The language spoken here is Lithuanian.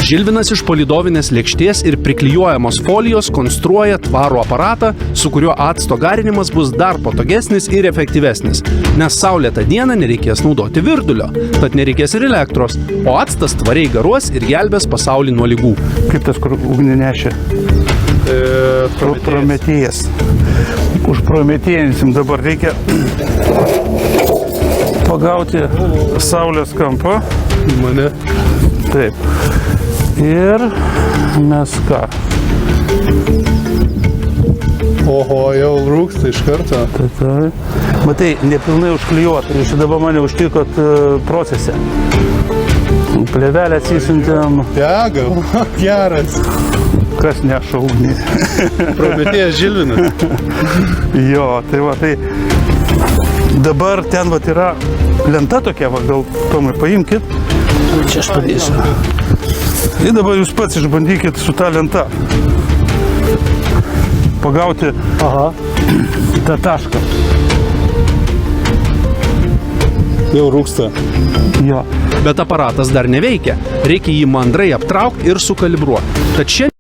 Žilvinas iš palidovinės lėkštės ir priklijuojamos folijos konstruoja tvarų aparatą, su kuriuo acto garinimas bus dar patogesnis ir efektyvesnis, nes saulėtą dieną nereikės naudoti virdulio, tad nereikės ir elektros, o actas tvariai garuos ir gelbės pasaulį nuo ligų. Kaip tas, kur ugnį nešė? Prometėjas. Už prometėjinsim dabar reikia pagauti saulės kampą. Mane. Taip. Ir mes ką? Oho, jau rūksta iš karto. Matai, nepilnai užklijuot. Jūs dabar mane užtikot procese. Plėvelę atsisiuntėm. Degam, geras. Kas neša ugnį? Prometėjas Žilvinas. Jo, tai va, tai dabar ten va yra lenta tokia, va, gal Tomai paimkit. Čia aš padėsiu. Ir dabar jūs pats išbandykit su ta lenta pagauti tą tašką. Jau rūksta. Jo. Bet aparatas dar neveikia, reikia jį mandrai aptraukti ir sukalibruoti. Tad čia